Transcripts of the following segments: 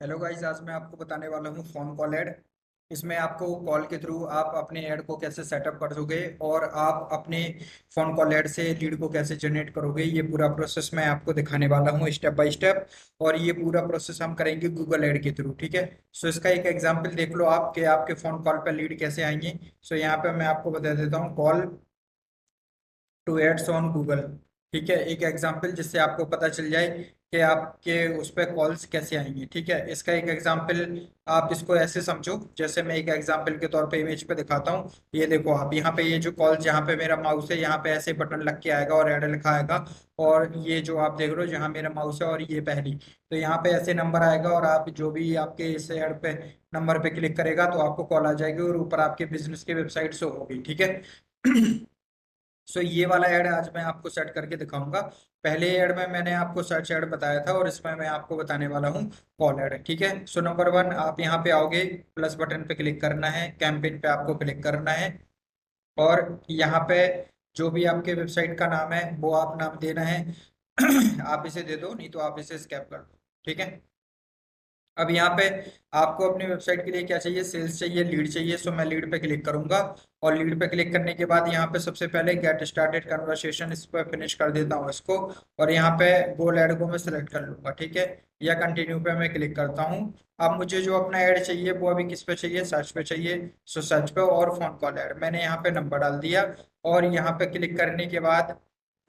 Hello guys, आज मैं आपको बताने वाला हूँ फोन कॉल ऐड। इसमें आपको कॉल के थ्रू आप अपने ऐड को कैसे सेटअप करोगे और आप अपने फोन कॉल ऐड से लीड को कैसे जनरेट करोगे, ये पूरा प्रोसेस मैं आपको दिखाने वाला हूँ स्टेप बाय स्टेप। और ये पूरा प्रोसेस हम करेंगे गूगल ऐड के थ्रू, ठीक है। सो इसका एक एग्जांपल देख लो आप कि आपके फोन कॉल पर लीड कैसे आएंगे। सो यहाँ पे मैं आपको बता देता हूँ call to ads on Google. ठीक है, एक एग्जांपल जिससे आपको पता चल जाए कि आपके उस पर कॉल्स कैसे आएंगे। ठीक है, इसका एक एग्जांपल आप इसको ऐसे समझो, जैसे मैं एक एग्जांपल के तौर पे इमेज पे दिखाता हूँ। ये देखो आप यहाँ पे, ये जो कॉल्स, यहाँ पे मेरा माउस है, यहाँ पे ऐसे बटन लग के आएगा और ऐड लिखा आएगा। और ये जो आप देख रहे हो, जहाँ मेरा माउस है और ये पहली, तो यहाँ पे ऐसे नंबर आएगा और आप जो भी आपके इस ऐड पे नंबर पे क्लिक करेगा तो आपको कॉल आ जाएगी और ऊपर आपके बिजनेस की वेबसाइट शो होगी। ठीक है। सो ये वाला ऐड आज मैं आपको सेट करके दिखाऊंगा। पहले ऐड में मैंने आपको सर्च ऐड बताया था और इसमें मैं आपको बताने वाला हूँ कॉल ऐड। ठीक है। सो नंबर वन, आप यहाँ पे आओगे, प्लस बटन पे क्लिक करना है, कैंपेन पे आपको क्लिक करना है। और यहाँ पे जो भी आपके वेबसाइट का नाम है वो आप नाम देना है। आप इसे दे दो, नहीं तो आप इसे स्कैप कर दो। ठीक है। अब यहाँ पे आपको अपनी वेबसाइट के लिए क्या चाहिए, सेल्स चाहिए, लीड चाहिए। सो मैं लीड पे क्लिक करूंगा। और लीड पे क्लिक करने के बाद यहाँ पे सबसे पहले गेट स्टार्टेड कन्वर्सेशन, इस पर फिनिश कर देता हूँ इसको। और यहाँ पे गोल ऐड को मैं सिलेक्ट कर लूंगा। ठीक है, या कंटिन्यू पे मैं क्लिक करता हूँ। अब मुझे जो अपना ऐड चाहिए वो अभी किस पे चाहिए, सर्च पे चाहिए। सो सर्च पे और फोन कॉल ऐड, मैंने यहाँ पे नंबर डाल दिया। और यहाँ पे क्लिक करने के बाद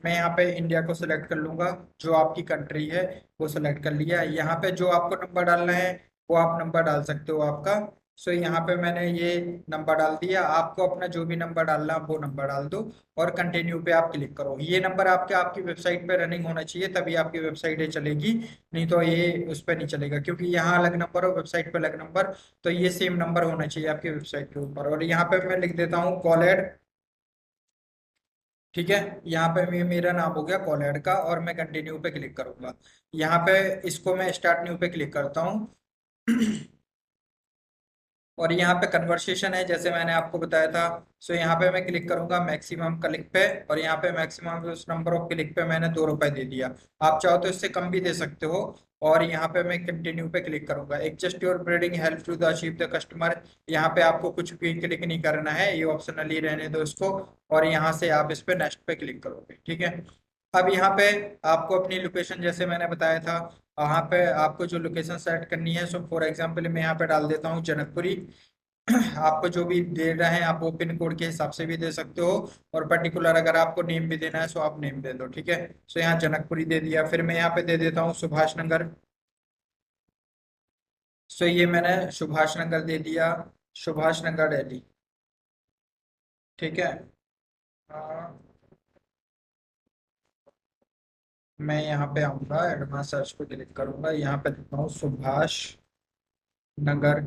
मैं यहाँ पे इंडिया को सिलेक्ट कर लूंगा। जो आपकी कंट्री है वो सिलेक्ट कर लिया। यहाँ पे जो आपको नंबर डालना है वो आप नंबर डाल सकते हो आपका। सो यहाँ पे मैंने ये नंबर डाल दिया। आपको अपना जो भी नंबर डालना है वो नंबर डाल दो और कंटिन्यू पे आप क्लिक करो। ये नंबर आपके आपकी वेबसाइट पे रनिंग होना चाहिए, तभी आपकी वेबसाइट ये चलेगी। नहीं तो ये उस पर नहीं चलेगा, क्योंकि यहाँ अलग नंबर और वेबसाइट पे अलग नंबर। तो ये सेम नंबर होना चाहिए आपकी वेबसाइट के ऊपर। और यहाँ पे मैं लिख देता हूँ कॉल एड। ठीक है, यहाँ पे मेरा नाम हो गया कॉल ऐड का और मैं कंटिन्यू पे क्लिक करूंगा। यहाँ पे इसको मैं स्टार्ट न्यू पे क्लिक करता हूँ। और यहाँ पे कन्वर्सेशन है, जैसे मैंने आपको बताया था। सो यहाँ पे मैं क्लिक करूंगा मैक्सिमम क्लिक पे। और यहाँ पे मैक्सिमम उस नंबर ऑफ क्लिक पे मैंने 2 रुपए दे दिया। आप चाहो तो इससे कम भी दे सकते हो। और यहाँ पे मैं कंटिन्यू पे क्लिक करूंगा। Adjust your breeding help to the achieve the customer. यहाँ पे आपको कुछ भी क्लिक नहीं करना है, ये ऑप्शनली रहने दो इसको। और यहाँ से आप इस पे नेक्स्ट पे क्लिक करोगे। ठीक है। अब यहाँ पे आपको अपनी लोकेशन, जैसे मैंने बताया था, वहाँ पे आपको जो लोकेशन सेट करनी है। सो फॉर एग्जांपल मैं यहाँ पे डाल देता हूँ जनकपुरी। आपको जो भी देना है आप वो पिन कोड के हिसाब से भी दे सकते हो। और पर्टिकुलर अगर आपको नेम भी देना है सो आप नेम दे दो। ठीक है। सो यहाँ जनकपुरी दे दिया, फिर मैं यहाँ पे दे देता हूँ सुभाष नगर। सो ये मैंने सुभाष नगर दे दिया, सुभाष नगर दिल्ली। ठीक है। हाँ, मैं यहाँ पे आऊंगा, एडवांस सर्च पे क्लिक करूंगा, यहाँ पे लिखता हूँ सुभाष नगर,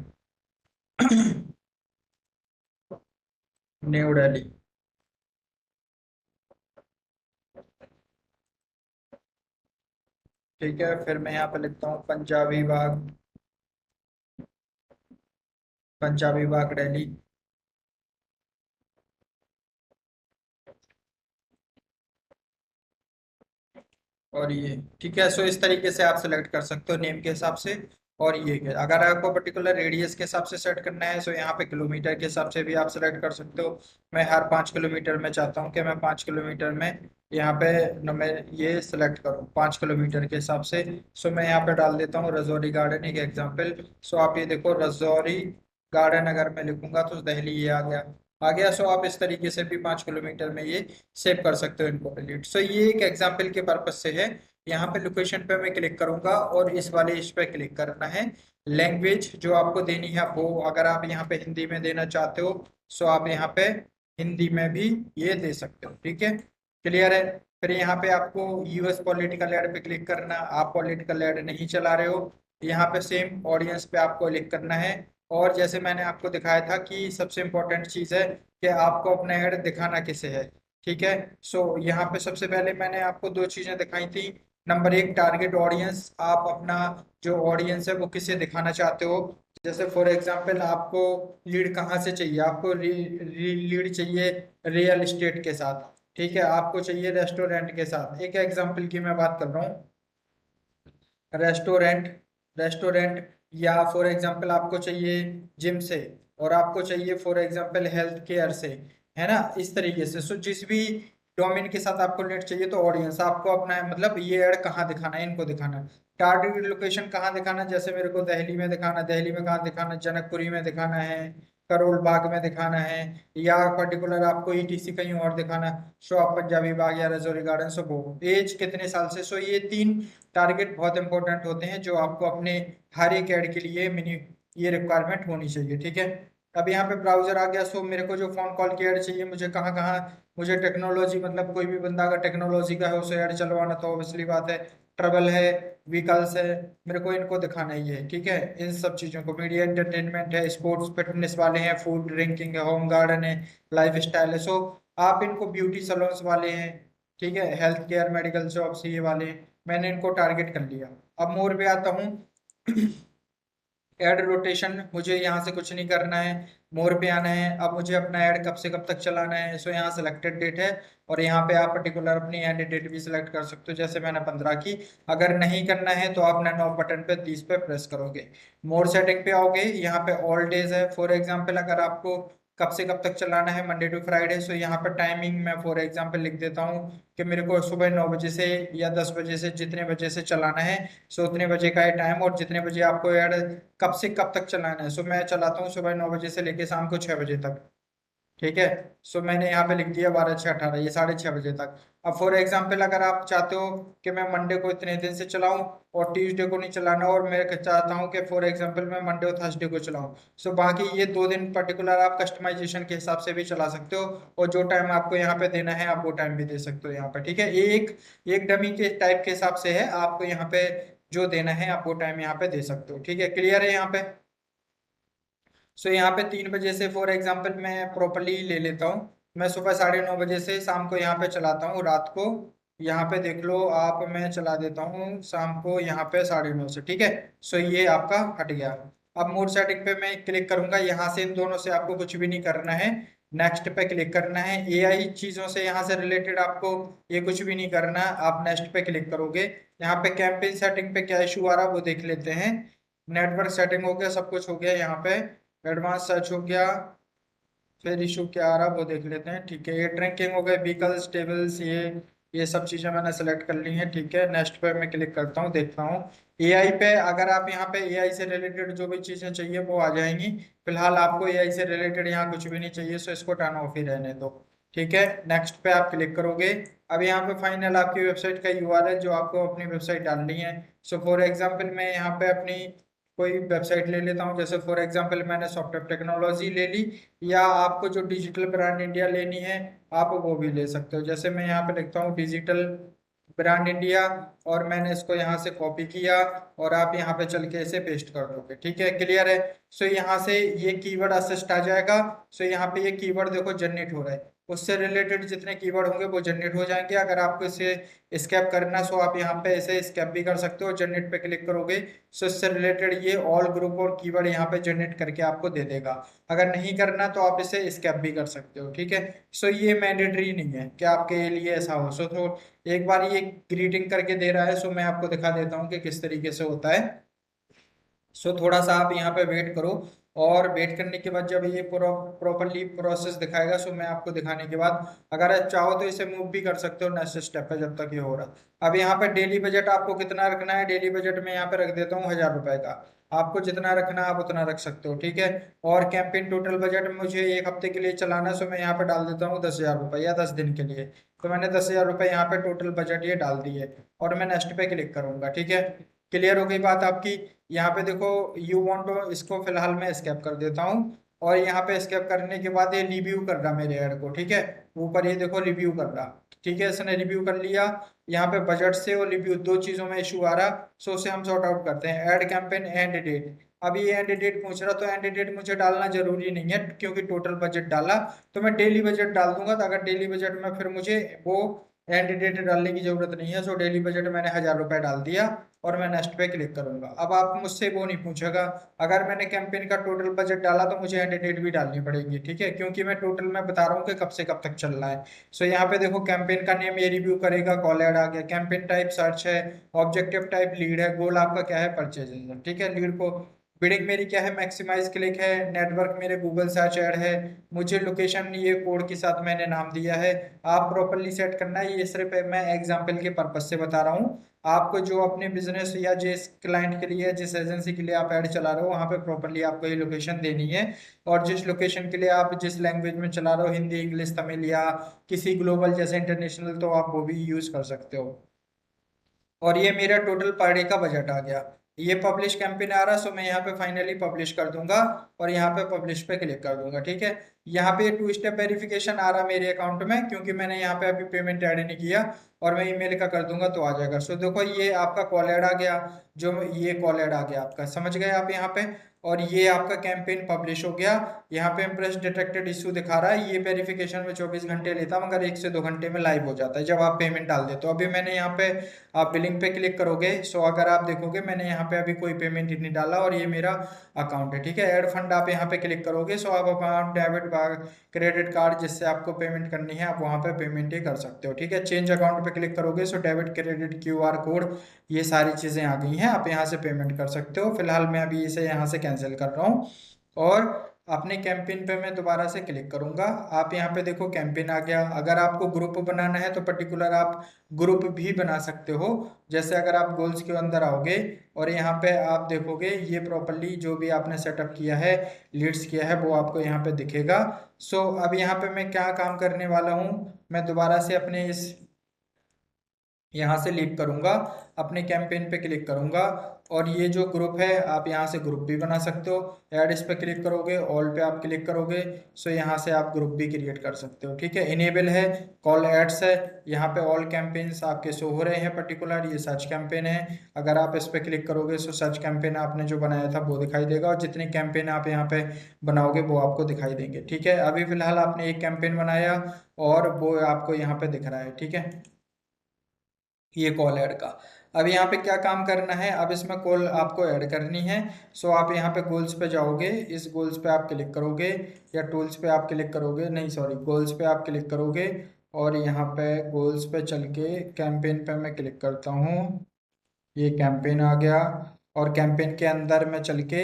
न्यू दिल्ली। ठीक है, फिर मैं यहाँ पे लिखता हूँ पंजाबी बाग, पंजाबी बाग दिल्ली। और ये ठीक है। सो इस तरीके से आप सेलेक्ट कर सकते हो नेम के हिसाब से। और ये अगर आपको पर्टिकुलर रेडियस के हिसाब से सेट करना है सो यहाँ पे किलोमीटर के हिसाब से भी आप सेलेक्ट कर सकते हो। मैं हर 5 किलोमीटर में चाहता हूँ कि मैं 5 किलोमीटर में यहाँ पे न मैं ये सिलेक्ट करूँ 5 किलोमीटर के हिसाब से। सो मैं यहाँ पे डाल देता हूँ रजौरी गार्डन, एक एग्जाम्पल। सो आप ये देखो रजौरी गार्डन अगर मैं लिखूंगा तो दिल्ली ये आ गया। सो आप इस तरीके से भी 5 किलोमीटर में ये सेव कर सकते हो इनको डिलीट। सो ये एक एग्जाम्पल के पर्पज से है। यहाँ पे लोकेशन पे मैं क्लिक करूंगा और इस वाले इस पे क्लिक करना है। लैंग्वेज जो आपको देनी है वो, अगर आप यहाँ पे हिंदी में देना चाहते हो सो आप यहाँ पे हिंदी में भी ये दे सकते हो। ठीक है, क्लियर है। फिर यहाँ पे आपको यूएस पॉलिटिकल एड पे क्लिक करना, आप पॉलिटिकल एड नहीं चला रहे हो। यहाँ पे सेम ऑडियंस पे आपको क्लिक करना है। और जैसे मैंने आपको दिखाया था कि सबसे इम्पोर्टेंट चीज़ है कि आपको अपना ऐड दिखाना किसे है। ठीक है। सो यहाँ पे सबसे पहले मैंने आपको दो चीज़ें दिखाई थी। नंबर एक, टारगेट ऑडियंस, आप अपना जो ऑडियंस है वो किसे दिखाना चाहते हो। जैसे फॉर एग्जांपल आपको लीड कहाँ से चाहिए, आपको लीड चाहिए रियल एस्टेट के साथ। ठीक है, आपको चाहिए रेस्टोरेंट के साथ। एक एग्जांपल की मैं बात कर रहा हूँ, रेस्टोरेंट, रेस्टोरेंट। या फॉर एग्जांपल आपको चाहिए जिम से, और आपको चाहिए फॉर एग्जांपल हेल्थ केयर से, है ना, इस तरीके से। सो जिस भी डोमेन के साथ आपको नेट चाहिए, तो ऑडियंस आपको अपना है, मतलब ये ऐड कहाँ दिखाना है, इनको दिखाना है। टारगेट लोकेशन कहाँ दिखाना है, जैसे मेरे को दिल्ली में दिखाना, दिल्ली में कहाँ दिखाना, जनकपुरी में दिखाना है, करोल बाग में दिखाना है, या पर्टिकुलर आपको ईटीसी कहीं और दिखाना है, सो आप पंजाबी बाग या रजौरी गार्डन, सो वो एज कितने साल से। सो ये 3 टारगेट बहुत इंपॉर्टेंट होते हैं, जो आपको अपने हर एक ऐड के लिए मिनी ये रिक्वायरमेंट होनी चाहिए, ठीक है। अब यहाँ पे ब्राउजर आ गया। सो मेरे को जो फोन कॉल की ऐड चाहिए, मुझे कहाँ कहाँ, मुझे टेक्नोलॉजी, मतलब कोई भी बंदा अगर टेक्नोलॉजी का है उसे ऐड चलवाना, तो ऑब्वियसली बात है, ट्रबल है, व्हीकल्स है, मेरे को इनको दिखाना ही है, ठीक है। इन सब चीजों को, मीडिया एंटरटेनमेंट है, स्पोर्ट्स फिटनेस वाले हैं, फूड ड्रिंकिंग है, होम गार्डन है, लाइफ स्टाइल है। सो आप इनको ब्यूटी सलोन्स वाले हैं, ठीक है, हेल्थ केयर मेडिकल शॉप्स ये वाले हैं, मैंने इनको टारगेट कर लिया। अब मोर पे आता हूँ। ऐड रोटेशन, मुझे यहाँ से कुछ नहीं करना है, मोर पे आना है। अब मुझे अपना ऐड कब से कब तक चलाना है, सो यहाँ सिलेक्टेड डेट है, और यहाँ पे आप पर्टिकुलर अपनी एंड डेट भी सिलेक्ट कर सकते हो, जैसे मैंने 15 की। अगर नहीं करना है तो आप नैनो बटन पे 30 पे प्रेस करोगे, मोर सेटिंग पे आओगे, यहाँ पे ऑल डेज है। फॉर एग्जाम्पल अगर आपको कब से कब तक चलाना है, मंडे टू फ्राइडे, सो यहाँ पे टाइमिंग मैं फॉर एग्जाम्पल लिख देता हूँ कि मेरे को सुबह 9 बजे से या 10 बजे से, जितने बजे से चलाना है, सो उतने बजे का है टाइम, और जितने बजे आपको ऐड कब से कब तक चलाना है। सो मैं चलाता हूँ सुबह 9 बजे से लेके शाम को 6 बजे तक, ठीक है। सो मैंने यहाँ पे लिख दिया 12 6 18, ये 6:30 बजे तक। अब फॉर एग्जाम्पल अगर आप चाहते हो कि मैं मंडे को इतने दिन से चलाऊं और ट्यूसडे को नहीं चलाना, और मैं चाहता हूँ कि फॉर एग्जाम्पल मैं मंडे और थर्सडे को चलाऊं, सो बाकी ये 2 दिन पर्टिकुलर आप कस्टमाइजेशन के हिसाब से भी चला सकते हो, और जो टाइम आपको यहाँ पे देना है आप वो टाइम भी दे सकते हो यहाँ पे, ठीक है। एक एक डमी के टाइप के हिसाब से है, आपको यहाँ पे जो देना है आप वो टाइम यहाँ पे दे सकते हो, ठीक है। क्लियर है यहाँ पे। सो यहाँ पे 3 बजे से फॉर एग्जाम्पल मैं प्रॉपरली ले लेता हूँ, मैं सुबह 9:30 बजे से शाम को यहाँ पे चलाता हूँ, रात को यहाँ पे देख लो आप, मैं चला देता हूँ शाम को यहाँ पे 9:30 से, ठीक है। सो ये आपका हट गया। अब मोड सेटिंग पे मैं क्लिक करूंगा, यहाँ से इन दोनों से आपको कुछ भी नहीं करना है, नेक्स्ट पे क्लिक करना है। एआई चीजों से यहाँ से रिलेटेड आपको ये कुछ भी नहीं करना, आप नेक्स्ट पे क्लिक करोगे। यहाँ पे कैंपेन सेटिंग पे क्या इशू आ रहा है वो देख लेते हैं। नेटवर्क सेटिंग हो गया, सब कुछ हो गया, यहाँ पे एडवांस सर्च हो गया, फिर इशू क्या आ रहा वो देख लेते हैं, ठीक है। ये ट्रैकिंग हो गए, व्हीकल्स टेबल्स, ये सब चीजें मैंने सेलेक्ट कर ली हैं, ठीक है। नेक्स्ट पे मैं क्लिक करता हूँ, देखता हूँ एआई पे। अगर आप यहाँ पे एआई से रिलेटेड जो भी चीजें चाहिए वो आ जाएंगी। फिलहाल आपको एआई से रिलेटेड यहाँ कुछ भी नहीं चाहिए, सो इसको टर्न ऑफ ही रहने दो, ठीक है। नेक्स्ट पे आप क्लिक करोगे। अब यहाँ पे फाइनल आपकी वेबसाइट का यूआरएल जो आपको अपनी वेबसाइट डालनी है। सो फॉर एग्जाम्पल मैं यहाँ पे अपनी कोई वेबसाइट ले लेता हूँ, जैसे फॉर एग्जांपल मैंने सॉफ्टवेयर टेक्नोलॉजी ले ली, या आपको जो डिजिटल ब्रांड इंडिया लेनी है आप वो भी ले सकते हो। जैसे मैं यहाँ पे लिखता हूँ डिजिटल ब्रांड इंडिया, और मैंने इसको यहाँ से कॉपी किया, और आप यहाँ पे चल के इसे पेस्ट कर दोगे, ठीक है। क्लियर है। सो यहाँ से ये कीवर्ड असिस्ट आ जाएगा। सो यहाँ पे ये कीवर्ड देखो जनरेट हो रहा है, उससे रिलेटेड जितने कीवर्ड होंगे वो जनरेट हो जाएंगे। अगर आपको इसे स्कैप करना, सो आप यहाँ पे इसे स्कैप भी कर सकते हो, जनरेट पे क्लिक करोगे, सो इससे रिलेटेड ये ऑल ग्रुप और कीवर्ड यहाँ पे जनरेट करके आपको दे देगा। अगर नहीं करना तो आप इसे स्कैप भी कर सकते हो, ठीक है। सो ये मैंडेटरी नहीं है कि आपके लिए ऐसा हो। सो तो एक बार ये ग्रीटिंग करके दे रहा है, सो मैं आपको दिखा देता हूँ कि किस तरीके से होता है। सो थोड़ा सा आप यहाँ पे वेट करो, और वेट करने के बाद जब ये प्रॉपरली प्रोसेस दिखाएगा, सो मैं आपको दिखाने के बाद अगर आप चाहो तो इसे मूव भी कर सकते हो नेक्स्ट स्टेप पे, जब तक ये हो रहा। अब यहाँ पे डेली बजट आपको कितना रखना है, डेली बजट में यहाँ पे रख देता हूँ 1000 रुपए का। आपको जितना रखना है आप उतना रख सकते हो, ठीक है। और कैंपेन टोटल बजट मुझे 1 हफ्ते के लिए चलाना है, सो मैं यहाँ पे डाल देता हूँ 10,000 रुपये, या 10 दिन के लिए। तो मैंने 10,000 रुपये यहाँ पे टोटल बजट ये डाल दी है, और मैं नेक्स्ट पे क्लिक करूंगा, ठीक है। क्लियर हो गई बात आपकी। यहाँ पे देखो यू वांट टू, इसको फिलहाल मैं स्केप कर देता हूँ, और यहाँ पे स्केप करने के बाद ये रिव्यू कर रहा मेरे ऐड को, ठीक है। ऊपर ये देखो रिव्यू कर रहा, ठीक है, इसने रिव्यू कर लिया। यहाँ पे बजट से और रिव्यू दो चीजों में इशू आ रहा, सो उसे हम सॉर्ट आउट करते हैं। ऐड कैंपेन एंड डेट, अभी ये एंड डेट पूछ रहा, तो एंड डेट मुझे डालना जरूरी नहीं है, क्योंकि टोटल बजट डाला, तो मैं डेली बजट डाल दूंगा। तो अगर डेली बजट में फिर मुझे वो एंड डेट डालने की जरूरत नहीं है। सो डेली बजट मैंने 1000 रुपये डाल दिया, और मैं नेक्स्ट पे क्लिक करूंगा। अब आप मुझसे वो नहीं पूछेगा, अगर मैंने कैंपेन का टोटल बजट डाला तो मुझे एंड डेट भी डालनी पड़ेगी, ठीक है, क्योंकि मैं टोटल में बता रहा हूँ कि कब से कब तक चल रहा है। सो यहाँ पे देखो कैंपेन का नेम ये रिव्यू करेगा, कॉल ऐड आ गया, कैंपेन टाइप सर्च है, ऑब्जेक्टिव टाइप लीड है, गोल आपका क्या है परचेज, ठीक है। लीड को बिडिंग मेरी क्या है, मैक्सिमाइज क्लिक है, नेटवर्क मेरे गूगल सर्च ऐड है, मुझे लोकेशन ये कोड के साथ मैंने नाम दिया है। आप प्रॉपरली सेट करना है, ये सिर्फ मैं एग्जांपल के पर्पज से बता रहा हूँ। आपको जो अपने बिजनेस या जिस क्लाइंट के लिए, जिस एजेंसी के लिए आप ऐड चला रहे हो, वहाँ पे प्रॉपरली आपको ये लोकेशन देनी है। और जिस लोकेशन के लिए आप जिस लैंग्वेज में चला रहे हो, हिंदी, इंग्लिश, तमिल या किसी ग्लोबल जैसे इंटरनेशनल, तो आप वो भी यूज कर सकते हो। और ये मेरा टोटल पर डे का बजट आ गया। ये पब्लिश कैंपेन आ रहा, सो मैं यहाँ पे फाइनली पब्लिश कर दूंगा और यहाँ पे पब्लिश पे क्लिक कर दूंगा। ठीक है, यहाँ पे 2 स्टेप वेरिफिकेशन आ रहा मेरे अकाउंट में, क्योंकि मैंने यहाँ पे अभी पेमेंट ऐड नहीं किया। और मैं ईमेल का कर दूंगा तो आ जाएगा। सो देखो, ये आपका कॉल ऐड आ गया, जो ये कॉल ऐड आ गया आपका, समझ गए आप यहाँ पे। और ये आपका कैंपेन पब्लिश हो गया। यहाँ पे इम्प्रेस डिटेक्टेड इशू दिखा रहा है, ये वेरिफिकेशन में 24 घंटे लेता, मगर 1 से 2 घंटे में लाइव हो जाता है जब आप पेमेंट डाल दे। तो अभी मैंने यहाँ पे, आप बिलिंग पे क्लिक करोगे, सो अगर आप देखोगे मैंने यहाँ पे अभी कोई पेमेंट ही नहीं डाला और ये मेरा अकाउंट है। ठीक है, ऐड फंड आप यहाँ पे क्लिक करोगे, सो आप अपना डेबिट क्रेडिट कार्ड जिससे आपको पेमेंट करनी है, आप वहाँ पे पेमेंट ही कर सकते हो। ठीक है, चेंज अकाउंट पे क्लिक करोगे, so debit credit QR code, ये सारी चीज़ें आ गई हैं, आप यहाँ से पेमेंट कर सकते हो। फिलहाल मैं अभी इसे यहाँ से कैंसिल कर रहा हूँ और अपने कैंपेन पे मैं दोबारा से क्लिक करूंगा। आप यहाँ पे देखो कैंपेन आ गया। अगर आपको ग्रुप बनाना है तो पर्टिकुलर आप ग्रुप भी बना सकते हो। जैसे अगर आप गोल्स के अंदर आओगे और यहाँ पे आप देखोगे, ये प्रॉपरली जो भी आपने सेटअप किया है, लीड्स किया है, वो आपको यहाँ पे दिखेगा। सो अब यहाँ पे मैं क्या काम करने वाला हूँ, मैं दोबारा से अपने इस यहाँ से लीव करूंगा, अपने कैंपेन पे क्लिक करूंगा और ये जो ग्रुप है, आप यहाँ से ग्रुप भी बना सकते हो। ऐड इस पे क्लिक करोगे, ऑल पे आप क्लिक करोगे, सो यहाँ से आप ग्रुप भी क्रिएट कर सकते हो। ठीक है, इनेबल है, कॉल एड्स है, यहाँ पे ऑल कैंपेन्स आपके शो हो रहे हैं पर्टिकुलर, ये सर्च कैंपेन है। अगर आप इस पे क्लिक करोगे, सो सर्च कैंपेन आपने जो बनाया था वो दिखाई देगा और जितने कैंपेन आप यहाँ पे बनाओगे वो आपको दिखाई देंगे। ठीक है, अभी फिलहाल आपने एक कैंपेन बनाया और वो आपको यहाँ पे दिख रहा है। ठीक है, ये कॉल ऐड का। अब यहाँ पे क्या काम करना है, अब इसमें कॉल आपको ऐड करनी है। सो आप यहाँ पे गोल्स पे जाओगे, इस गोल्स पे आप क्लिक करोगे या टूल्स पे आप क्लिक करोगे, नहीं सॉरी, गोल्स पे आप क्लिक करोगे और यहाँ पे गोल्स पे चल के कैंपेन पे मैं क्लिक करता हूँ। ये कैंपेन आ गया और कैंपेन के अंदर मैं चल के,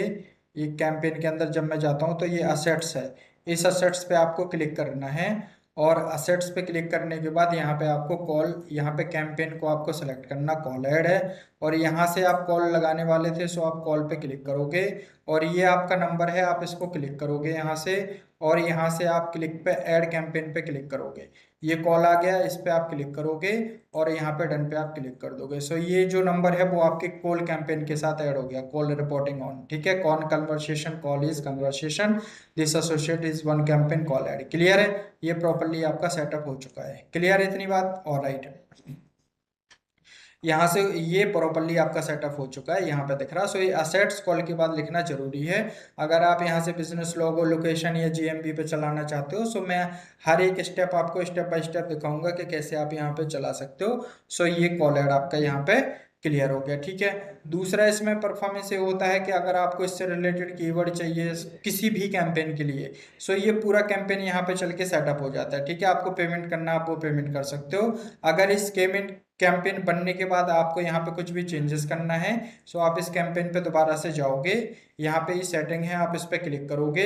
ये कैंपेन के अंदर जब मैं जाता हूँ तो ये असेट्स है, इस असेट्स पे आपको क्लिक करना है। और असेट्स पे क्लिक करने के बाद यहाँ पे आपको कॉल, यहाँ पे कैंपेन को आपको सेलेक्ट करना, कॉल ऐड है। और यहाँ से आप कॉल लगाने वाले थे, सो आप कॉल पे क्लिक करोगे और ये आपका नंबर है, आप इसको क्लिक करोगे यहाँ से। और यहाँ से आप क्लिक पे ऐड कैंपेन पे क्लिक करोगे, ये कॉल आ गया, इस पे आप क्लिक करोगे और यहाँ पे डन पे आप क्लिक कर दोगे। सो ये जो नंबर है वो आपके कॉल कैंपेन के साथ ऐड हो गया, कॉल रिपोर्टिंग ऑन। ठीक है, con conversation, call is conversation, this associate is one campaign call ad. Clear है, ये प्रॉपरली आपका सेटअप हो चुका है। क्लियर है इतनी बात? और राइट, यहाँ से ये प्रॉपरली आपका सेटअप हो चुका है, यहाँ पे दिख रहा है। सो ये असेट्स कॉल के बाद लिखना जरूरी है। अगर आप यहाँ से बिजनेस लोगो, लोकेशन या GMB पे चलाना चाहते हो, सो मैं हर एक स्टेप आपको स्टेप बाय स्टेप दिखाऊंगा कि कैसे आप यहाँ पे चला सकते हो। सो ये कॉल ऐड आपका यहाँ पे क्लियर हो गया। ठीक है, दूसरा इसमें परफॉर्मेंस ये होता है कि अगर आपको इससे रिलेटेड कीवर्ड चाहिए किसी भी कैंपेन के लिए, सो ये पूरा कैंपेन यहाँ पे चल के सेटअप हो जाता है। ठीक है, आपको पेमेंट करना, आप वो पेमेंट कर सकते हो। अगर इस कैंपेन बनने के बाद आपको यहाँ पे कुछ भी चेंजेस करना है, सो आप इस कैंपेन पे दोबारा से जाओगे, यहाँ पे ये सेटिंग है, आप इस पे क्लिक करोगे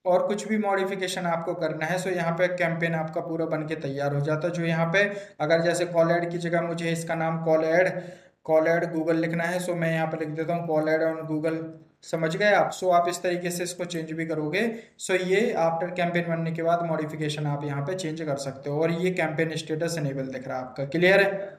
और कुछ भी मॉडिफिकेशन आपको करना है, सो यहाँ पे कैंपेन आपका पूरा बन के तैयार हो जाता है। जो यहाँ पे अगर जैसे कॉल ऐड की जगह मुझे इसका नाम कॉल ऐड गूगल लिखना है, सो मैं यहाँ पे लिख देता हूँ कॉल ऐड ऑन गूगल। समझ गए आप? सो आप इस तरीके से इसको चेंज भी करोगे। सो ये आफ्टर कैंपेन बनने के बाद मॉडिफिकेशन आप यहाँ पे चेंज कर सकते हो और ये कैंपेन स्टेटस इनेबल दिख रहा है आपका। क्लियर है?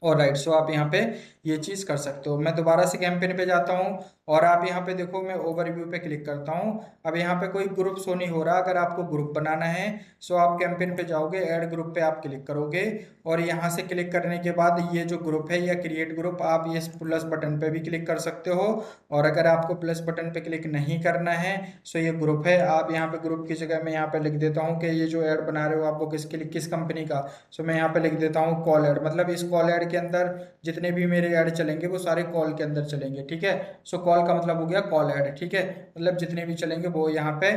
और राइट, सो आप यहाँ पे ये चीज कर सकते हो। मैं दोबारा से कैंपेन पे जाता हूँ और आप यहाँ पे देखो, मैं ओवरव्यू पे क्लिक करता हूँ। अब यहाँ पे कोई ग्रुप शो नहीं हो रहा। अगर आपको ग्रुप बनाना है, सो आप कैंपेन पे जाओगे, ऐड ग्रुप पे आप क्लिक करोगे और यहाँ से क्लिक करने के बाद ये जो ग्रुप है या क्रिएट ग्रुप, आप ये प्लस बटन पे भी क्लिक कर सकते हो। और अगर आपको प्लस बटन पे क्लिक नहीं करना है, सो ये ग्रुप है, आप यहाँ पे ग्रुप की जगह मैं यहाँ पे लिख देता हूँ कि ये जो ऐड बना रहे हो आप वो किसके लिए, किस कंपनी का। सो मैं यहाँ पे लिख देता हूँ कॉल ऐड, मतलब इस कॉल ऐड के अंदर जितने भी मेरे ऐड चलेंगे वो सारे कॉल के अंदर चलेंगे, ठीक है। सो कॉल का मतलब हो गया कॉल ऐड, ठीक है, मतलब जितने भी चलेंगे वो यहाँ पे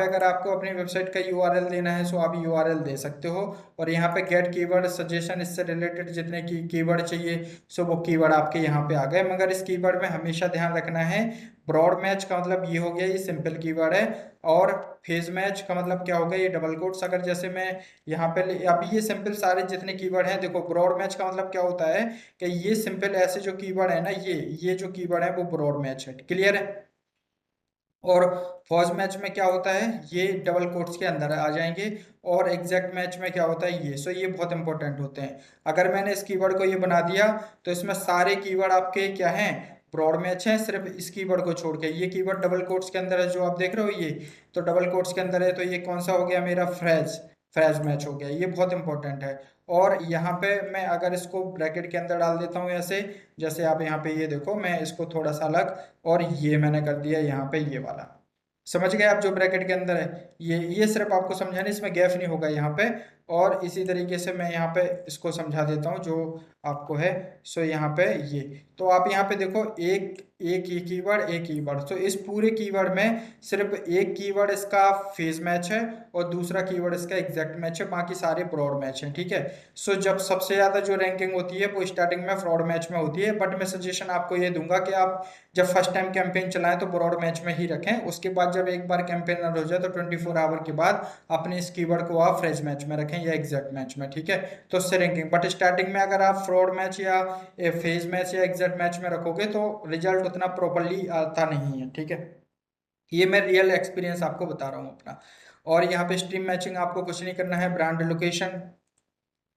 अगर आपको अपनी वेबसाइट का यूआरएल देना है सो आप यूआरएल दे सकते हो। और यहाँ पे गेट कीवर्ड सजेशन, इससे रिलेटेड जितने की कीवर्ड चाहिए सो वो कीवर्ड आपके यहाँ पे आ गए। मगर इस कीवर्ड में हमेशा ध्यान रखना है, ब्रॉड मैच का मतलब ये हो गया, ये सिंपल कीवर्ड है। और फेज मैच का मतलब क्या हो गया, ये डबल कोट्स। अगर जैसे मैं यहाँ पे अभी ये सिंपल सारे जितने कीवर्ड हैं, देखो ब्रॉड मैच का मतलब क्या होता है कि ये सिंपल ऐसे जो कीवर्ड है ना, ये जो कीवर्ड है वो ब्रॉड मैच है, क्लियर है। और फॉज मैच में क्या होता है, ये डबल कोट्स के अंदर आ जाएंगे। और एग्जैक्ट मैच में क्या होता है, ये सो ये बहुत इंपॉर्टेंट होते हैं। अगर मैंने इस कीवर्ड को ये बना दिया तो इसमें सारे कीवर्ड आपके क्या हैं, ब्रॉड मैच हैं, सिर्फ इस कीवर्ड को छोड़ के। ये कीवर्ड डबल कोट्स के अंदर है जो आप देख रहे हो, ये तो डबल कोट्स के अंदर है, तो ये कौन सा हो गया मेरा, फ्रेज, फ्रेज मैच हो गया, ये बहुत इंपॉर्टेंट है। और यहाँ पे मैं अगर इसको ब्रैकेट के अंदर डाल देता हूँ ऐसे, जैसे आप यहाँ पे ये देखो, मैं इसको थोड़ा सा अलग, और ये मैंने कर दिया यहाँ पे ये वाला, समझ गए आप, जो ब्रैकेट के अंदर है ये सिर्फ आपको समझाने, इसमें गैप नहीं होगा यहाँ पे। और इसी तरीके से मैं यहाँ पे इसको समझा देता हूँ जो आपको है। सो यहाँ पे ये, तो आप यहाँ पे देखो, एक एक ही कीवर्ड, एक कीवर्ड, तो इस पूरे कीवर्ड में सिर्फ एक कीवर्ड इसका फेज मैच है और दूसरा कीवर्ड इसका एग्जैक्ट मैच है, बाकी सारे ब्रॉड मैच हैं, ठीक है। सो जब सबसे ज्यादा जो रैंकिंग होती है वो स्टार्टिंग में फ्रॉड मैच में होती है, बट मैं सजेशन आपको ये दूंगा कि आप जब फर्स्ट टाइम कैंपेन चलाएं तो ब्रॉड मैच में ही रखें। उसके बाद जब एक बार कैंपेन रन हो जाए तो 24 आवर के बाद अपने इस कीवर्ड को आप फ्रेश मैच में रखें या एग्जैक्ट मैच में, ठीक है। तो उससे रैंकिंग, बट स्टार्टिंग में अगर आप फ्रॉड मैच या फेज मैच या एग्जैक्ट मैच में रखोगे तो रिजल्ट उतना प्रॉपरली आता नहीं है, ठीक है। ये मैं रियल एक्सपीरियंस आपको बता रहा हूँ अपना। और यहाँ पे स्ट्रीम मैचिंग आपको कुछ नहीं करना है, brand location,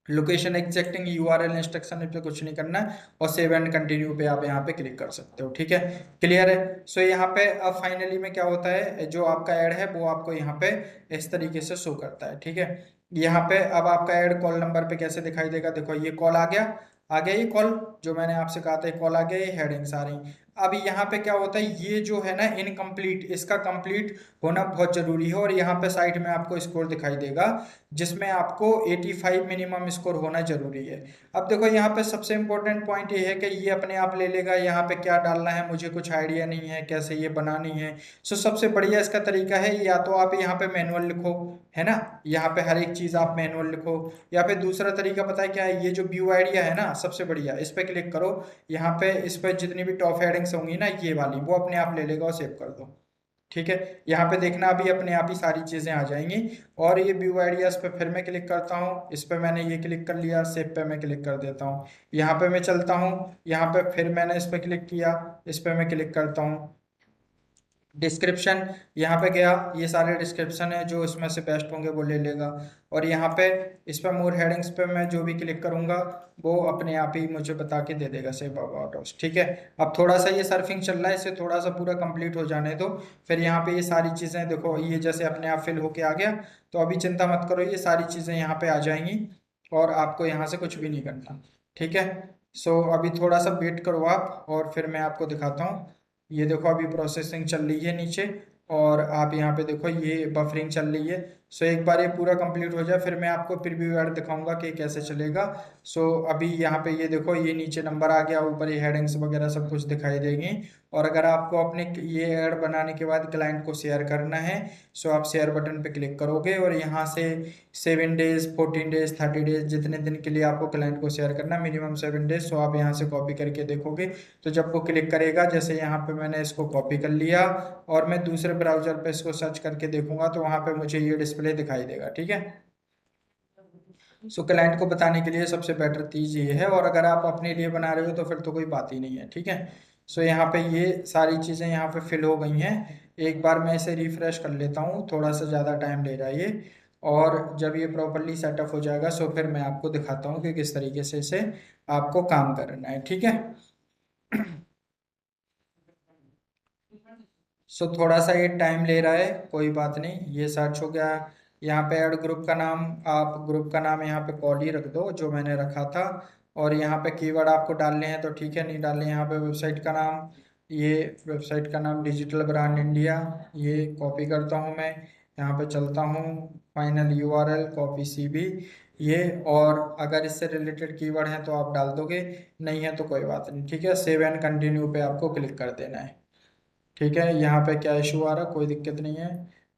location एग्जैक्टिंग, URL instruction पे कुछ नहीं करना है, और सेव एंड कंटिन्यू पे आप यहाँ पे क्लिक कर सकते हो, ठीक है, क्लियर है। सो यहाँ पे अब फाइनली में क्या होता है, जो आपका ऐड है वो आपको यहाँ पे इस तरीके से शो करता है, ठीक है। यहाँ पे अब आपका ऐड कॉल नंबर पे कैसे दिखाई देगा, देखो ये कॉल आ गया, आ गया ये कॉल, जो मैंने आपसे कहा था कॉल आ गया, ये हेडिंग्स आ रही। अब यहाँ पे क्या होता है, ये जो है ना इनकम्प्लीट, इसका कंप्लीट होना बहुत जरूरी है। और यहाँ पे साइड में आपको स्कोर दिखाई देगा जिसमें आपको 85 मिनिमम स्कोर होना जरूरी है। अब देखो यहाँ पे सबसे इंपॉर्टेंट पॉइंट ये है कि ये अपने आप ले लेगा, यहाँ पे क्या डालना है मुझे कुछ आइडिया नहीं है कैसे ये बनानी है। सो सबसे बढ़िया इसका तरीका है, या तो आप यहाँ पे मैनुअल लिखो, है ना, यहाँ पे हर एक चीज आप मैनुअल लिखो, या फिर दूसरा तरीका पता है क्या है, ये जो व्यू आइडिया है ना सबसे बढ़िया, इस पे क्लिक करो, यहाँ पे इस पे जितनी भी टॉप हेडिंग्स होंगी ना ये वाली, वो अपने आप ले लेगा और सेव कर दो, ठीक है। यहाँ पे देखना अभी अपने आप ही सारी चीजें आ जाएंगी। और ये व्यू आइडियाज पे फिर मैं क्लिक करता हूँ, इस पे मैंने ये क्लिक कर लिया, सेव पे मैं क्लिक कर देता हूँ। यहाँ पे मैं चलता हूँ, यहाँ पे फिर मैंने इस पे क्लिक किया, इस पे मैं क्लिक करता हूँ। डिस्क्रिप्शन, यहाँ पे गया, ये सारे डिस्क्रिप्शन है जो इसमें से बेस्ट होंगे वो ले लेगा। और यहाँ पे इस पर मोर हेडिंग्स पे मैं जो भी क्लिक करूंगा वो अपने आप ही मुझे बता के दे देगा सेव अबाउट अस, ठीक है। अब थोड़ा सा ये सर्फिंग चल रहा है, इसे थोड़ा सा पूरा कंप्लीट हो जाने दो। फिर यहाँ पे ये सारी चीज़ें देखो, ये जैसे अपने आप फिल होके आ गया, तो अभी चिंता मत करो, ये सारी चीज़ें यहाँ पे आ जाएंगी और आपको यहाँ से कुछ भी नहीं करना, ठीक है। सो अभी थोड़ा सा वेट करो आप, और फिर मैं आपको दिखाता हूँ। ये देखो अभी प्रोसेसिंग चल रही है नीचे, और आप यहाँ पे देखो ये बफरिंग चल रही है। सो एक बार ये पूरा कंप्लीट हो जाए फिर मैं आपको प्रीव्यू ऐड दिखाऊंगा कि कैसे चलेगा। सो अभी यहाँ पे ये देखो, ये नीचे नंबर आ गया, ऊपर ये हेडिंग्स वगैरह सब कुछ दिखाई देंगी। और अगर आपको अपने ये ऐड बनाने के बाद क्लाइंट को शेयर करना है, सो आप शेयर बटन पे क्लिक करोगे, और यहाँ से 7 डेज, 14 डेज, 30 डेज, जितने दिन के लिए आपको क्लाइंट को शेयर करना, मिनिमम 7 डेज, सो आप यहाँ से कॉपी करके देखोगे। तो जब वो क्लिक करेगा, जैसे यहाँ पे मैंने इसको कॉपी कर लिया और मैं दूसरे ब्राउजर पे इसको सर्च करके देखूंगा तो वहां पे मुझे ये डिस्प्ले दिखाई देगा, ठीक है। सो क्लाइंट को बताने के लिए सबसे बेटर चीज ये है, और अगर आप अपने लिए बना रहे हो तो फिर तो कोई बात ही नहीं है, ठीक है। सो यहाँ पे ये सारी चीजें यहाँ पे फिल हो गई हैं। एक बार मैं इसे रिफ्रेश कर लेता हूँ, थोड़ा सा ज़्यादा टाइम ले रहा है ये। और जब ये प्रॉपरली सेटअप हो जाएगा सो फिर मैं आपको दिखाता हूँ कि किस तरीके से इसे आपको काम करना है, ठीक है। सो थोड़ा सा ये टाइम ले रहा है, कोई बात नहीं, ये सर्च हो गया। यहाँ पे ऐड ग्रुप का नाम, आप ग्रुप का नाम यहाँ पे कॉल ही रख दो जो मैंने रखा था। और यहाँ पे कीवर्ड आपको डालने हैं तो ठीक है, नहीं डालने, यहाँ पे वेबसाइट का नाम, ये वेबसाइट का नाम डिजिटल ब्रांड इंडिया, ये कॉपी करता हूँ मैं, यहाँ पे चलता हूँ, फाइनल यूआरएल कॉपी सीवी, ये, और अगर इससे रिलेटेड कीवर्ड है तो आप डाल दोगे, नहीं है तो कोई बात नहीं। ठीक है, सेव एंड कंटिन्यू पे आपको क्लिक कर देना है। ठीक है, यहाँ पे क्या इशू आ रहा, कोई दिक्कत नहीं है।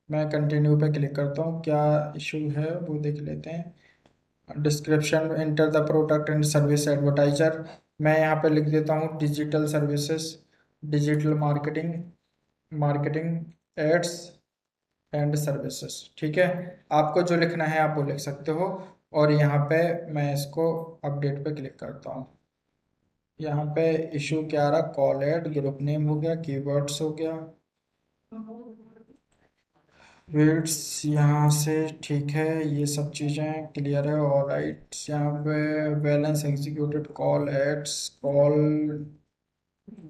मैं कंटिन्यू पे क्लिक करता हूँ, क्या इशू है वो देख लेते हैं। Description, enter the product and service advertiser. मैं यहाँ पे लिख देता हूँ digital services, digital marketing, marketing ads and services. ठीक है, आपको जो लिखना है आप वो लिख सकते हो। और यहाँ पे मैं इसको अपडेट पे क्लिक करता हूँ। यहाँ पे इशू क्या आ रहा, कॉल एड, ग्रुप नेम हो गया, कीवर्ड्स हो गया, वेट्स यहाँ से। ठीक है, ये सब चीज़ें क्लियर है, और राइट यहाँ पे balance executed call ads, call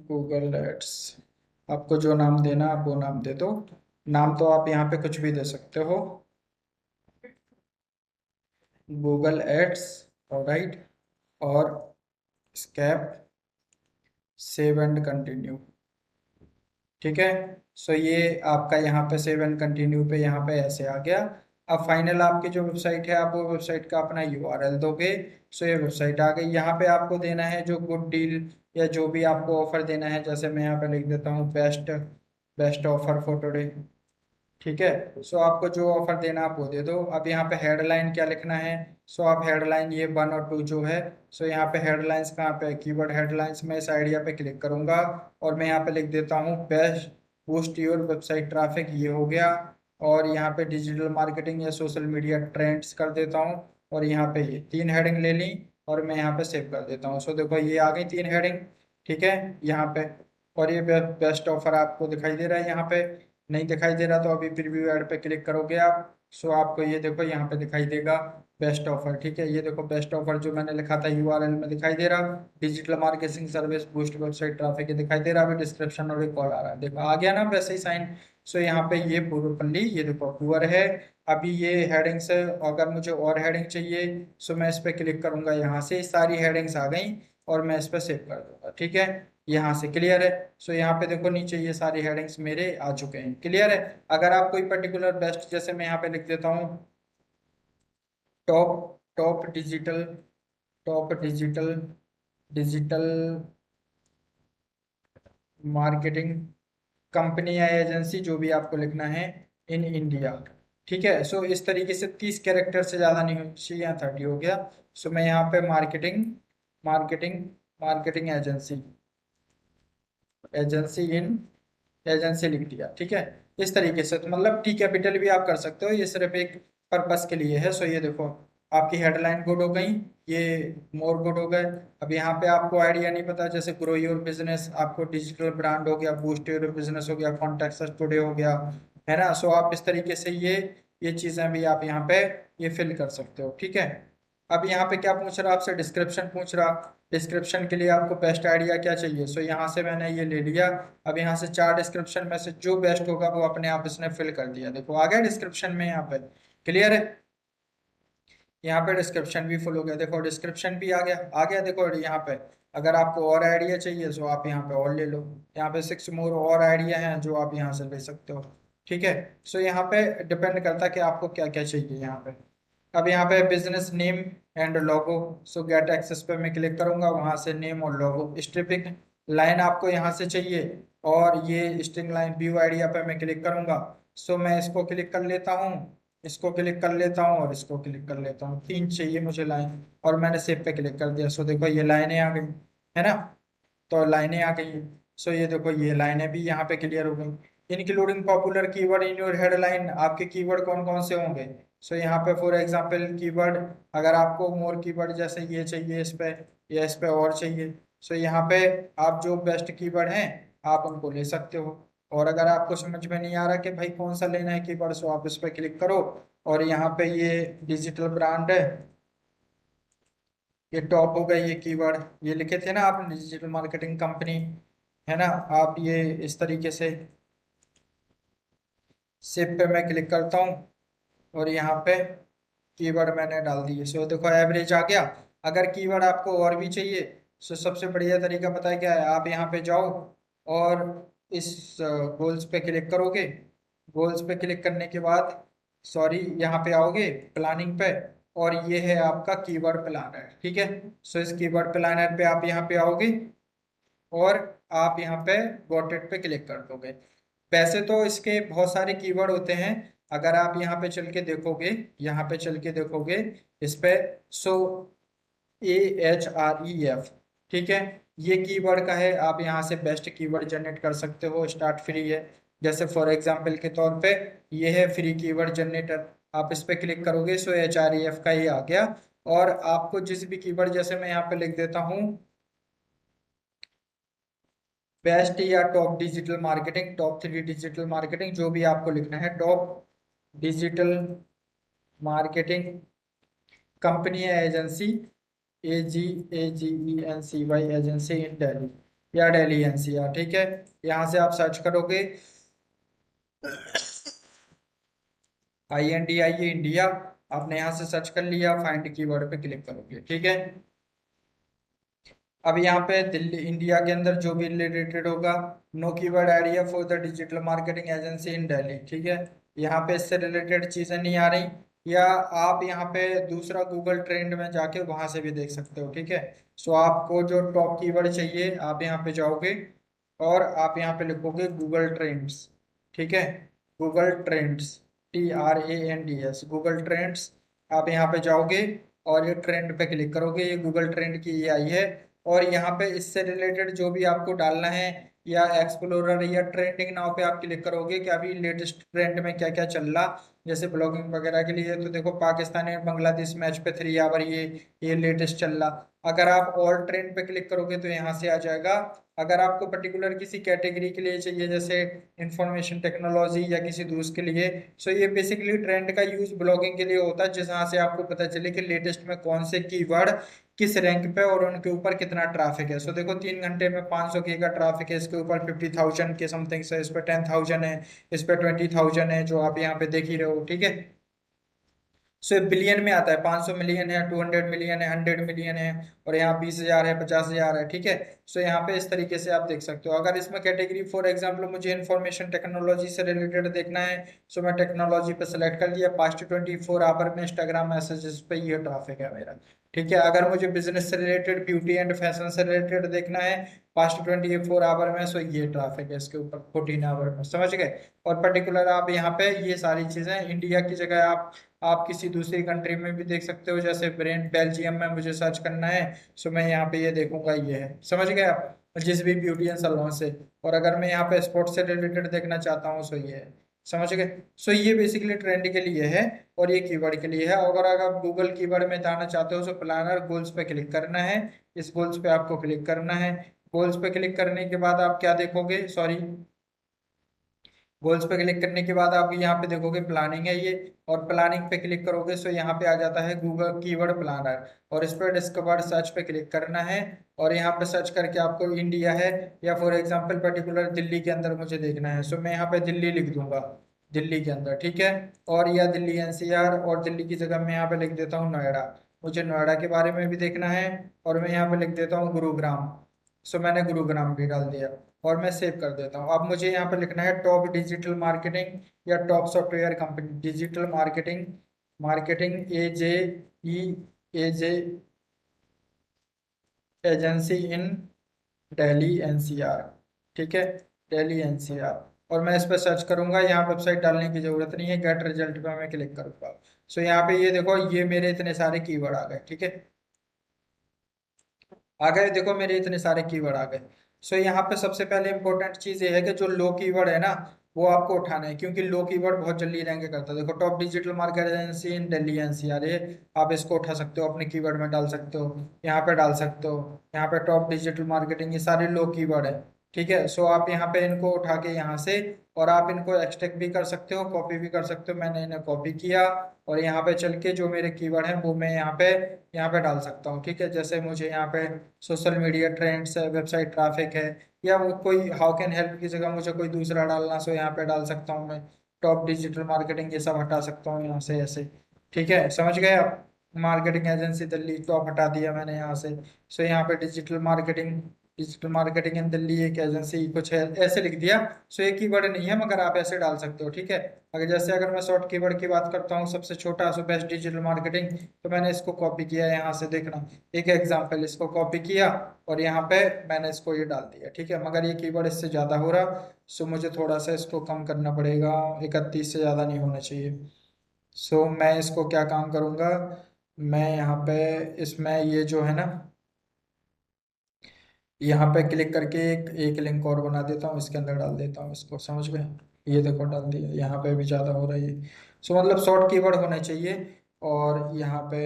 Google ads. आपको जो नाम देना आप वो नाम दे दो। नाम तो आप यहाँ पे कुछ भी दे सकते हो, गूगल एड्स, राइट। और स्कैप, सेव एंड कंटिन्यू। ठीक है, सो ये आपका यहाँ पे सेव एंड कंटिन्यू पे यहाँ पे ऐसे आ गया। अब फाइनल आपकी जो वेबसाइट है, आप वो वेबसाइट का अपना यूआरएल दोगे। सो ये वेबसाइट आ गई। यहाँ पे आपको देना है जो गुड डील या जो भी आपको ऑफर देना है, जैसे मैं यहाँ पे लिख देता हूँ best, best offer for today. ठीक है, सो आपको जो ऑफर देना आप वो दे दो। अब यहाँ पे हेडलाइन क्या लिखना है, सो आप हेडलाइन ये 1 और 2 जो है, सो यहाँ पे हेडलाइंस कहाँ पे, कीवर्ड हेडलाइंस में इस आइडिया पे क्लिक करूंगा, और मैं यहाँ पे लिख देता हूँ best boost your website traffic, ये हो गया। और यहाँ पे डिजिटल मार्केटिंग या सोशल मीडिया ट्रेंड्स कर देता हूँ, और यहाँ पे ये 3 हेडिंग ले ली, और मैं यहाँ पे सेव कर देता हूँ। सो देखो ये आ गई 3 हेडिंग। ठीक है, यहाँ पे, और ये बेस्ट ऑफर आपको दिखाई दे रहा है यहाँ पे, नहीं दिखाई दे रहा तो अभी प्रीव्यू ऐड पे क्लिक करोगे आप, सो आपको ये देखो यहाँ पे दिखाई देगा बेस्ट ऑफर। ठीक है, ये देखो बेस्ट ऑफर जो मैंने लिखा था यूआरएल में दिखाई दे रहा, digital marketing service boost website traffic, ये दिखाई दे रहा, अभी डिस्क्रिप्शन और एक और आ रहा है, देखो आ गया ना वैसे ही साइन। सो यहाँ पे ये पूर्वपल्ली, ये देखो पुअर है। अभी ये हेडिंग्स है, अगर मुझे और हेडिंग चाहिए सो मैं इस पे क्लिक करूंगा, यहाँ से सारी हेडिंग्स आ गई, और मैं इस पे सेव कर दूंगा। ठीक है, यहाँ से क्लियर है। सो यहाँ पे देखो नीचे ये सारी हेडिंग्स मेरे आ चुके हैं, क्लियर है। अगर आप कोई पर्टिकुलर बेस्ट, जैसे मैं यहाँ पे लिख देता हूँ top, top digital, top digital, digital marketing company या एजेंसी, जो भी आपको लिखना है, इन इंडिया। ठीक है, सो इस तरीके से 30 कैरेक्टर से ज़्यादा नहीं होनी चाहिए, यहाँ 30 हो गया। सो मैं यहाँ पे marketing, marketing, marketing agency, agency in, agency लिख दिया। ठीक है, इस तरीके से, तो मतलब टी कैपिटल भी आप कर सकते हो, ये सिर्फ एक पर्पस के लिए है। सो ये देखो आपकी हेडलाइन गुड हो गई, ये मोर गुड हो गए। अब यहाँ पे आपको आइडिया नहीं पता, जैसे ग्रो योर बिजनेस, आपको डिजिटल ब्रांड हो गया, बूस्ट योर बिजनेस हो गया, कॉन्टेक्ट टुडे हो गया, है ना। सो आप इस तरीके से ये चीजें भी आप यहाँ पे ये फिल कर सकते हो। ठीक है, अब यहाँ पे क्या पूछ रहा आपसे, डिस्क्रिप्शन पूछ रहा। डिस्क्रिप्शन के लिए आपको बेस्ट आइडिया क्या चाहिए, सो यहाँ से मैंने ये ले लिया। अब यहाँ से 4 डिस्क्रिप्शन में से जो बेस्ट होगा वो अपने आप इसने फिल कर दिया, देखो आ गया डिस्क्रिप्शन में यहाँ पे, क्लियर है। यहाँ पे डिस्क्रिप्शन भी फुल हो गया, देखो डिस्क्रिप्शन भी आ गया देखो यहाँ पे। अगर आपको और आइडिया चाहिए तो आप यहाँ पे और ले लो, यहाँ पे 6 मोर और आइडिया हैं जो आप यहाँ से ले सकते हो। ठीक है, सो यहाँ पे डिपेंड करता है कि आपको क्या क्या चाहिए यहाँ पे। अब यहाँ पे business name and logo, so get access पे मैं क्लिक करूंगा, वहां से नेम और लोगो, स्ट्रिपिंग लाइन आपको यहाँ से चाहिए, और ये स्ट्रिंग लाइन व्यू आइडिया पे मैं क्लिक करूंगा। सो मैं इसको क्लिक कर लेता हूँ, इसको क्लिक कर लेता हूँ, और इसको क्लिक कर लेता हूँ, 3 चाहिए मुझे लाइन, और मैंने सेव पे क्लिक कर दिया। सो देखो ये लाइनें आ गई, है ना, तो लाइनें आ गई। सो ये देखो ये लाइनें भी यहाँ पे क्लियर हो गई। Including popular keyword in your headline, आपके कीवर्ड कौन कौन से होंगे। सो यहाँ पे फॉर एग्जांपल कीवर्ड, अगर आपको मोर कीवर्ड जैसे ये चाहिए इस पे, या इस पे और चाहिए, सो यहाँ पे आप जो बेस्ट कीवर्ड हैं आप उनको ले सकते हो। और अगर आपको समझ में नहीं आ रहा कि भाई कौन सा लेना है कीवर्ड, सो आप इस पे क्लिक करो, और यहाँ पे ये डिजिटल ब्रांड है, ये टॉप हो गई, ये कीवर्ड ये लिखे थे ना आपने, डिजिटल मार्केटिंग कंपनी, है ना। आप ये इस तरीके से सेव पे मैं क्लिक करता हूँ, और यहाँ पे कीवर्ड मैंने डाल दिए। सो देखो एवरेज आ गया। अगर कीवर्ड आपको और भी चाहिए, सो सबसे बढ़िया तरीका पता है क्या है, आप यहाँ पे जाओ, और इस गोल्स पे क्लिक करोगे। गोल्स पे क्लिक करने के बाद, सॉरी यहाँ पे आओगे प्लानिंग पे, और ये है आपका कीवर्ड प्लानर। ठीक है, सो इस कीवर्ड प्लानर पे आप यहाँ पे आओगे और आप यहाँ पे गॉट इट पे क्लिक कर दोगे। वैसे तो इसके बहुत सारे कीवर्ड होते हैं, अगर आप यहाँ पे चल के देखोगे, यहाँ पे चल के देखोगे इस पे, सो AHREF, ठीक है, ये कीवर्ड का है। आप यहाँ से बेस्ट कीवर्ड जनरेट कर सकते हो, स्टार्ट फ्री है। जैसे फॉर एग्जांपल के तौर पे ये है फ्री कीवर्ड जनरेटर, आप इस पे क्लिक करोगे सो HREF का ही आ गया। और आपको जिस भी कीवर्ड, जैसे मैं यहाँ पे लिख देता हूँ बेस्ट या top digital marketing, top 3 digital marketing, जो भी आपको लिखना है, टॉप डिजिटल मार्केटिंग कंपनी या agency, AGENCY agency in Delhi या दिल्ली NCR। ठीक है, यहाँ से आप सर्च करोगे INDI ये इंडिया, आपने यहाँ से सर्च कर लिया, फाइंड कीवर्ड पे क्लिक करोगे। ठीक है, अब यहाँ पे दिल्ली इंडिया के अंदर जो भी रिलेटेड होगा, no keyword area for the digital marketing agency in Delhi. ठीक है, यहाँ पे इससे रिलेटेड चीजें नहीं आ रही, या आप यहाँ पे दूसरा गूगल ट्रेंड में जाके वहां से भी देख सकते हो। ठीक है, सो आपको जो टॉप कीवर्ड चाहिए, आप यहाँ पे जाओगे और आप यहाँ पे लिखोगे गूगल ट्रेंड्स। ठीक है, Google trends, TRANDS, Google trends. आप यहाँ पे जाओगे और ये ट्रेंड पे क्लिक करोगे, ये गूगल ट्रेंड की ये आई है। और यहाँ पे इससे रिलेटेड जो भी आपको डालना है, या एक्सप्लोरर या ट्रेंडिंग नाउ पे आप क्लिक करोगे कि अभी लेटेस्ट ट्रेंड में क्या क्या चल रहा। जैसे ब्लॉगिंग वगैरह के लिए तो देखो पाकिस्तान और बांग्लादेश मैच पे 3 आवर, ये लेटेस्ट चल रहा। अगर आप ऑल ट्रेंड पे क्लिक करोगे तो यहाँ से आ जाएगा। अगर आपको पर्टिकुलर किसी कैटेगरी के लिए चाहिए, जैसे इंफॉर्मेशन टेक्नोलॉजी या किसी दूसरे के लिए, सो ये बेसिकली ट्रेंड का यूज ब्लॉगिंग के लिए होता है, जहाँ से आपको पता चले कि लेटेस्ट में कौन से कीवर्ड किस रैंक पे और उनके ऊपर कितना ट्रैफिक है। सो देखो 3 घंटे में 500K का ट्रैफिक है, इसके ऊपर 50,000 के समथिंग से, इस पे 10,000 है, इस पे 20,000 है, जो आप यहाँ पे देख ही रहे हो। ठीक है, सो ये बिलियन में आता है, 500 मिलियन है, 200 मिलियन है, 100 मिलियन है, और यहाँ 20,000 है, 50,000 है। ठीक है, सो यहाँ पे इस तरीके से आप देख सकते हो। अगर इसमें कैटेगरी फॉर एग्जांपल मुझे इंफॉर्मेशन टेक्नोलॉजी से रिलेटेड देखना है, सो मैं टेक्नोलॉजी पे सेलेक्ट कर लिया, पास्ट 24 आवर में इंस्टाग्राम मैसेजेस पे ये ट्रैफिक है मेरा। ठीक है, अगर मुझे बिजनेस से रिलेटेड, ब्यूटी एंड फैशन से रिलेटेड देखना है पास्ट 24 आवर में, सो ये ट्रैफिक है इसके ऊपर 14 आवर में। समझ गए? और पर्टिकुलर आप यहाँ पे ये सारी चीजें इंडिया की जगह आप किसी दूसरी कंट्री में भी देख सकते हो, जैसे ब्रेन बेल्जियम में मुझे सर्च करना है, सो मैं यहाँ पे ये देखूंगा, ये है। समझ गए आप? जिस भी ब्यूटी एंड सैलून से। और अगर मैं यहाँ पे स्पोर्ट्स से रिलेटेड देखना चाहता हूँ, सो ये है। समझ गए? सो ये बेसिकली ट्रेंड के लिए है और ये कीवर्ड के लिए है। और अगर आप गूगल कीवर्ड में जाना चाहते हो, सो प्लानर गोल्स पे क्लिक करना है, इस गोल्स पे आपको क्लिक करना है। गोल्स पे क्लिक करने के बाद आप क्या देखोगे, सॉरी, गोल्स पे क्लिक करने के बाद आप यहाँ पे देखोगे प्लानिंग है ये, और प्लानिंग पे क्लिक करोगे सो यहाँ पे आ जाता है गूगल कीवर्ड प्लानर, और इस पर डिस्कवर सर्च पे क्लिक करना है। और यहाँ पे सर्च करके आपको इंडिया है या फॉर एग्जांपल पर्टिकुलर दिल्ली के अंदर मुझे देखना है, सो मैं यहाँ पे दिल्ली लिख दूंगा, दिल्ली के अंदर। ठीक है, और या दिल्ली NCR, और दिल्ली की जगह मैं यहाँ पे लिख देता हूँ नोएडा, मुझे नोएडा के बारे में भी देखना है। और मैं यहाँ पे लिख देता हूँ गुरुग्राम, सो मैंने गुरुग्राम भी डाल दिया और मैं सेव कर देता हूँ। अब मुझे यहाँ पे लिखना है टॉप डिजिटल मार्केटिंग या top software company digital marketing, marketing AJE agency in Delhi NCR। ठीक है, दिल्ली NCR। और मैं इस पर सर्च करूंगा, यहाँ वेबसाइट डालने की जरूरत नहीं है, गेट रिजल्ट पे मैं क्लिक करूंगा। सो यहाँ पे ये देखो, ये मेरे इतने सारे कीवर्ड आ गए। ठीक है, आ गए, देखो मेरे इतने सारे कीवर्ड आ गए। सो यहाँ पे सबसे पहले इंपॉर्टेंट चीज ये है कि जो लो कीवर्ड है ना, वो आपको उठाना है, क्योंकि लो कीवर्ड बहुत जल्दी रैंक करता है। देखो top digital market agency in Delhi NCR, ये आप इसको उठा सकते हो, अपने कीवर्ड में डाल सकते हो, यहाँ पे डाल सकते हो। यहाँ पे टॉप डिजिटल मार्केटिंग, ये सारे लो कीवर्ड है। ठीक है, सो आप यहाँ पे इनको उठा के यहाँ से, और आप इनको एक्सट्रैक्ट भी कर सकते हो, कॉपी भी कर सकते हो। मैंने इन्हें कॉपी किया और यहाँ पे चल के जो मेरे कीवर्ड हैं वो मैं यहाँ पे डाल सकता हूँ। ठीक है, जैसे मुझे यहाँ पे सोशल मीडिया ट्रेंड्स है, वेबसाइट ट्रैफिक है, या वो कोई हाउ कैन हेल्प की जगह मुझे कोई दूसरा डालना, सो यहाँ पे डाल सकता हूँ मैं। टॉप डिजिटल मार्केटिंग ये सब हटा सकता हूँ यहाँ से, ऐसे। ठीक है, समझ गए आप? मार्केटिंग एजेंसी दिल्ली टॉप हटा दिया मैंने यहाँ से। सो यहाँ पे digital marketing digital marketing in Delhi एक एजेंसी कुछ है ऐसे लिख दिया। सो ये कीवर्ड नहीं है मगर आप ऐसे डाल सकते हो, ठीक है। अगर मैं शॉर्ट कीवर्ड की बात करता हूँ, सबसे छोटा सो बेस्ट डिजिटल मार्केटिंग, तो मैंने इसको कॉपी किया यहाँ से, देखना एक एग्जाम्पल, इसको कॉपी किया और यहाँ पे मैंने इसको ये डाल दिया, ठीक है। मगर ये कीवर्ड इससे ज्यादा हो रहा, सो मुझे थोड़ा सा इसको कम करना पड़ेगा, 31 से ज्यादा नहीं होना चाहिए। सो मैं इसको क्या काम करूंगा, मैं यहाँ पे इसमें ये जो है ना, यहाँ पे क्लिक करके एक लिंक और बना देता हूँ, इसके अंदर डाल देता हूँ इसको, समझ गए। ये देखो डाल दिया, यहाँ पे भी ज़्यादा हो रहा है। सो मतलब शॉर्ट कीवर्ड होने चाहिए। और यहाँ पे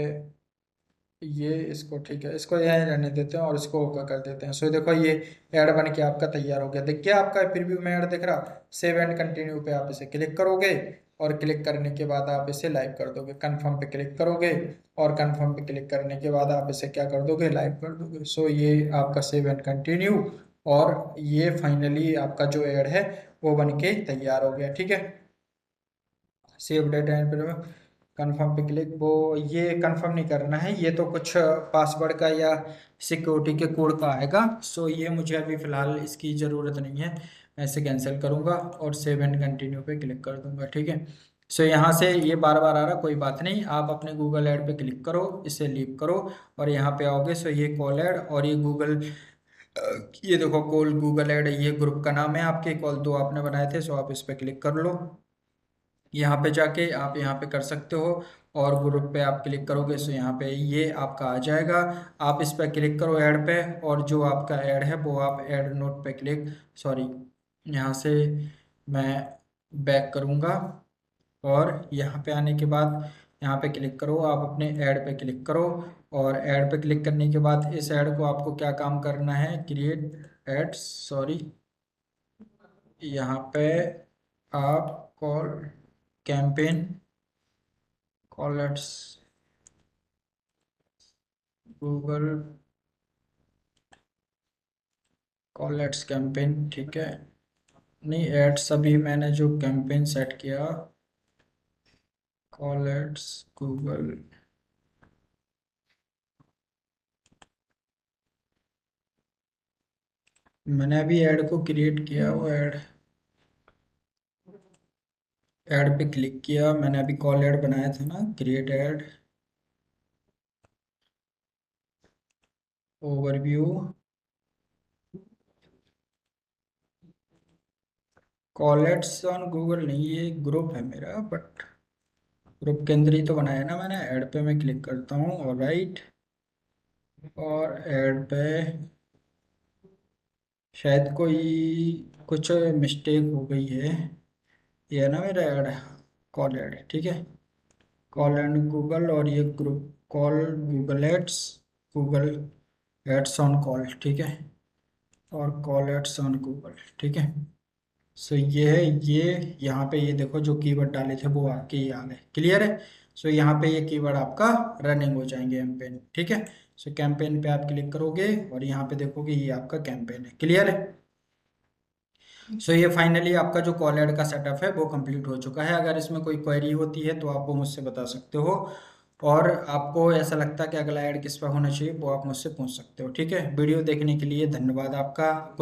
ये इसको, ठीक है, इसको यहीं रहने देते हैं और इसको ओके कर देते हैं। सो देखो ये ऐड बन के आपका तैयार हो गया, दिख गया आपका प्रीव्यू में ऐड दिख रहा। सेव एंड कंटिन्यू पे आप इसे क्लिक करोगे और क्लिक करने के बाद आप इसे लाइव कर दोगे, कंफर्म पे क्लिक करोगे और कंफर्म पे क्लिक करने के बाद आप इसे क्या कर दोगे, लाइव कर दोगे। सो ये आपका सेव एंड कंटिन्यू, और ये फाइनली आपका जो ऐड है वो बन के तैयार हो गया, ठीक है। सेव डेटा एंड कंफर्म पे क्लिक, वो ये कंफर्म नहीं करना है, ये तो कुछ पासवर्ड का या सिक्योरिटी के कोड का आएगा। सो ये मुझे अभी फिलहाल इसकी ज़रूरत नहीं है, मैं इसे कैंसिल करूँगा और सेव एंड कंटिन्यू पे क्लिक कर दूंगा, ठीक है। सो यहाँ से ये बार बार आ रहा, कोई बात नहीं, आप अपने गूगल ऐड पे क्लिक करो, इसे लीव करो और यहाँ पे आओगे। सो ये कॉल ऐड और ये गूगल, ये देखो कॉल गूगल ऐड, ये ग्रुप का नाम है, आपके कॉल दो आपने बनाए थे। सो आप इस पे क्लिक कर लो, यहाँ पे जाके आप यहाँ पे कर सकते हो और ग्रुप पे आप क्लिक करोगे। सो यहाँ पे ये आपका आ जाएगा, आप इस पे क्लिक करो ऐड पे, और जो आपका ऐड है वो आप ऐड नोट पे क्लिक, सॉरी, यहाँ से मैं बैक करूँगा और यहाँ पे आने के बाद यहाँ पे क्लिक करो, आप अपने ऐड पे क्लिक करो और ऐड पे क्लिक करने के बाद इस ऐड को आपको क्या काम करना है, क्रिएट एड्स, सॉरी, यहाँ पे आप call campaign callers Google callers campaign, ठीक है। नहीं, एड्स अभी मैंने जो कैंपेन सेट किया, कॉलर्स गूगल, मैंने अभी ऐड को क्रिएट किया, वो ऐड ऐड पे क्लिक किया, मैंने अभी कॉल ऐड बनाया था ना, create ad, overview, callers on Google नहीं, ये ग्रुप है मेरा, बट ग्रुप के अंदर ही तो बनाया ना मैंने। ऐड पे मैं क्लिक करता हूँ और राइट, और ऐड पे शायद कोई कुछ मिस्टेक हो गई है, ये है ना मेरा ऐड, कॉल ऐड, ठीक है, कॉल एंड गूगल, और ये group call Google ads, Google ads on call, ठीक है, और कॉल एड्स ऑन गूगल, ठीक है। सो ये है, ये यहाँ पे ये देखो जो कीवर्ड डाले थे वो आपके ये आ गए, क्लियर है। सो यहाँ पे ये कीवर्ड आपका रनिंग हो जाएंगे कैंपेन, ठीक है। सो कैंपेन पे आप क्लिक करोगे और यहाँ पे देखोगे ये आपका कैंपेन है, क्लियर है। सो ये फाइनली आपका जो कॉल ऐड का सेटअप है वो कंप्लीट हो चुका है। अगर इसमें कोई क्वेरी होती है तो आप वो मुझसे बता सकते हो, और आपको ऐसा लगता है कि अगला ऐड किस पर होना चाहिए वो आप मुझसे पूछ सकते हो, ठीक है। वीडियो देखने के लिए धन्यवाद आपका। कोई